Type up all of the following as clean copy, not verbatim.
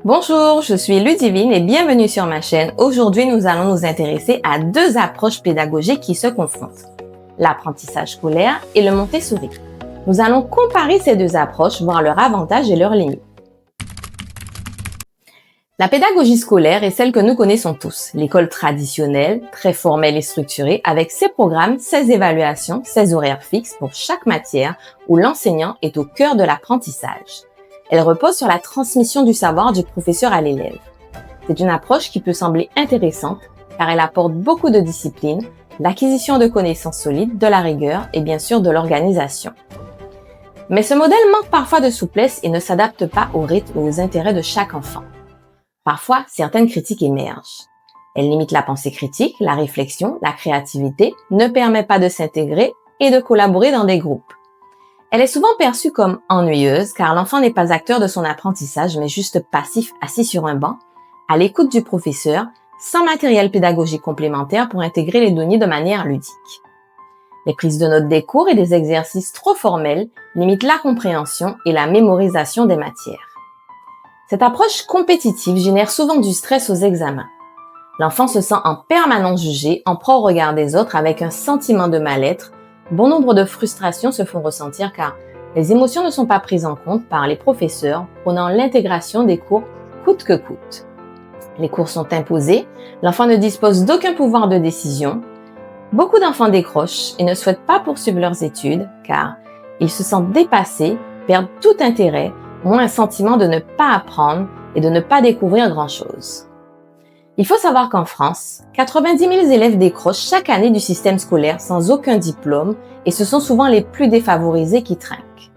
Bonjour, je suis Ludivine et bienvenue sur ma chaîne. Aujourd'hui, nous allons nous intéresser à deux approches pédagogiques qui se confrontent, l'apprentissage scolaire et le Montessori. Nous allons comparer ces deux approches, voir leurs avantages et leurs limites. La pédagogie scolaire est celle que nous connaissons tous, l'école traditionnelle, très formelle et structurée, avec ses programmes, ses évaluations, ses horaires fixes pour chaque matière, où l'enseignant est au cœur de l'apprentissage. Elle repose sur la transmission du savoir du professeur à l'élève. C'est une approche qui peut sembler intéressante car elle apporte beaucoup de discipline, l'acquisition de connaissances solides, de la rigueur et bien sûr de l'organisation. Mais ce modèle manque parfois de souplesse et ne s'adapte pas au rythme ou aux intérêts de chaque enfant. Parfois, certaines critiques émergent. Elle limite la pensée critique, la réflexion, la créativité, ne permet pas de s'intégrer et de collaborer dans des groupes. Elle est souvent perçue comme ennuyeuse car l'enfant n'est pas acteur de son apprentissage mais juste passif assis sur un banc, à l'écoute du professeur, sans matériel pédagogique complémentaire pour intégrer les données de manière ludique. Les prises de notes des cours et des exercices trop formels limitent la compréhension et la mémorisation des matières. Cette approche compétitive génère souvent du stress aux examens. L'enfant se sent en permanence jugé, en proie au regard des autres avec un sentiment de mal-être. Bon nombre de frustrations se font ressentir car les émotions ne sont pas prises en compte par les professeurs prônant l'intégration des cours coûte que coûte. Les cours sont imposés, l'enfant ne dispose d'aucun pouvoir de décision. Beaucoup d'enfants décrochent et ne souhaitent pas poursuivre leurs études car ils se sentent dépassés, perdent tout intérêt, ont un sentiment de ne pas apprendre et de ne pas découvrir grand-chose. Il faut savoir qu'en France, 90 000 élèves décrochent chaque année du système scolaire sans aucun diplôme et ce sont souvent les plus défavorisés qui trinquent.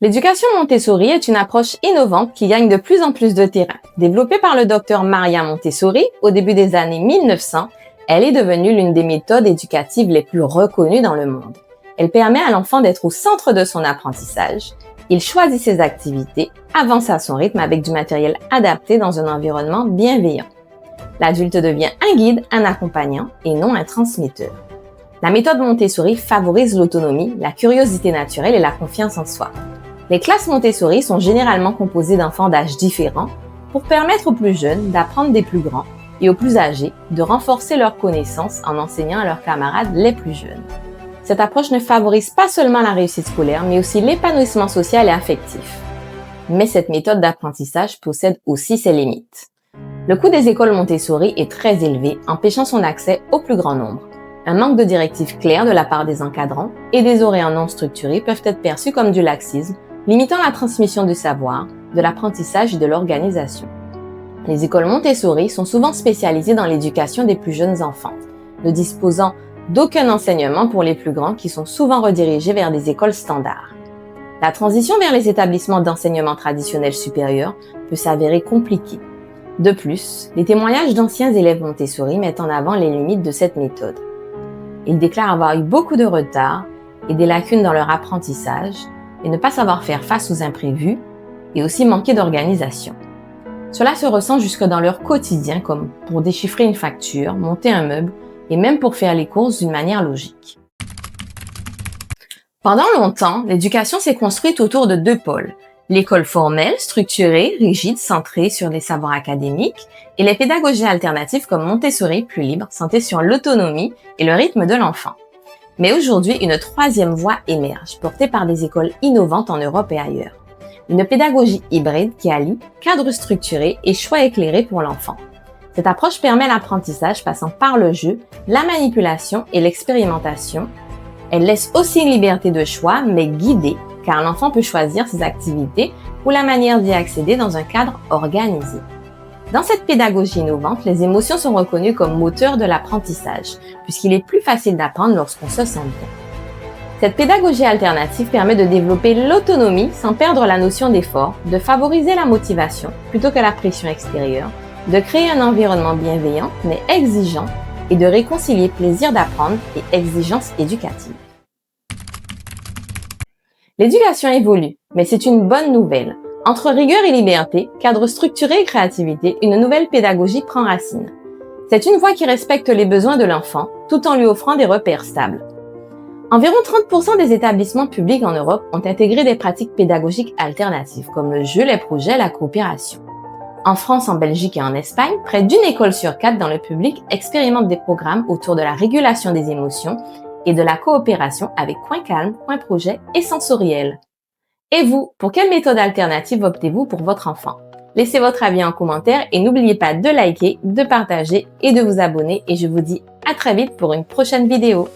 L'éducation Montessori est une approche innovante qui gagne de plus en plus de terrain. Développée par le docteur Maria Montessori au début des années 1900, elle est devenue l'une des méthodes éducatives les plus reconnues dans le monde. Elle permet à l'enfant d'être au centre de son apprentissage. Il choisit ses activités, avance à son rythme avec du matériel adapté dans un environnement bienveillant. L'adulte devient un guide, un accompagnant et non un transmetteur. La méthode Montessori favorise l'autonomie, la curiosité naturelle et la confiance en soi. Les classes Montessori sont généralement composées d'enfants d'âges différents pour permettre aux plus jeunes d'apprendre des plus grands et aux plus âgés de renforcer leurs connaissances en enseignant à leurs camarades les plus jeunes. Cette approche ne favorise pas seulement la réussite scolaire, mais aussi l'épanouissement social et affectif. Mais cette méthode d'apprentissage possède aussi ses limites. Le coût des écoles Montessori est très élevé, empêchant son accès au plus grand nombre. Un manque de directives claires de la part des encadrants et des horaires non structurés peuvent être perçus comme du laxisme, limitant la transmission du savoir, de l'apprentissage et de l'organisation. Les écoles Montessori sont souvent spécialisées dans l'éducation des plus jeunes enfants, ne disposant d'aucun enseignement pour les plus grands qui sont souvent redirigés vers des écoles standards. La transition vers les établissements d'enseignement traditionnel supérieur peut s'avérer compliquée. De plus, les témoignages d'anciens élèves Montessori mettent en avant les limites de cette méthode. Ils déclarent avoir eu beaucoup de retard et des lacunes dans leur apprentissage et ne pas savoir faire face aux imprévus et aussi manquer d'organisation. Cela se ressent jusque dans leur quotidien comme pour déchiffrer une facture, monter un meuble et même pour faire les courses d'une manière logique. Pendant longtemps, l'éducation s'est construite autour de deux pôles. L'école formelle, structurée, rigide, centrée sur les savoirs académiques, et les pédagogies alternatives comme Montessori, plus libre, centrée sur l'autonomie et le rythme de l'enfant. Mais aujourd'hui, une troisième voie émerge, portée par des écoles innovantes en Europe et ailleurs. Une pédagogie hybride qui allie cadre structuré et choix éclairé pour l'enfant. Cette approche permet l'apprentissage passant par le jeu, la manipulation et l'expérimentation. Elle laisse aussi une liberté de choix, mais guidée, car l'enfant peut choisir ses activités ou la manière d'y accéder dans un cadre organisé. Dans cette pédagogie innovante, les émotions sont reconnues comme moteurs de l'apprentissage, puisqu'il est plus facile d'apprendre lorsqu'on se sent bien. Cette pédagogie alternative permet de développer l'autonomie sans perdre la notion d'effort, de favoriser la motivation plutôt que la pression extérieure, de créer un environnement bienveillant mais exigeant et de réconcilier plaisir d'apprendre et exigence éducative. L'éducation évolue, mais c'est une bonne nouvelle. Entre rigueur et liberté, cadre structuré et créativité, une nouvelle pédagogie prend racine. C'est une voie qui respecte les besoins de l'enfant tout en lui offrant des repères stables. Environ 30% des établissements publics en Europe ont intégré des pratiques pédagogiques alternatives comme le jeu, les projets, la coopération. En France, en Belgique et en Espagne, près d'une école sur 4 dans le public expérimente des programmes autour de la régulation des émotions et de la coopération avec coin calme, coin projet et sensoriel. Et vous, pour quelle méthode alternative optez-vous pour votre enfant? Laissez votre avis en commentaire et n'oubliez pas de liker, de partager et de vous abonner et je vous dis à très vite pour une prochaine vidéo.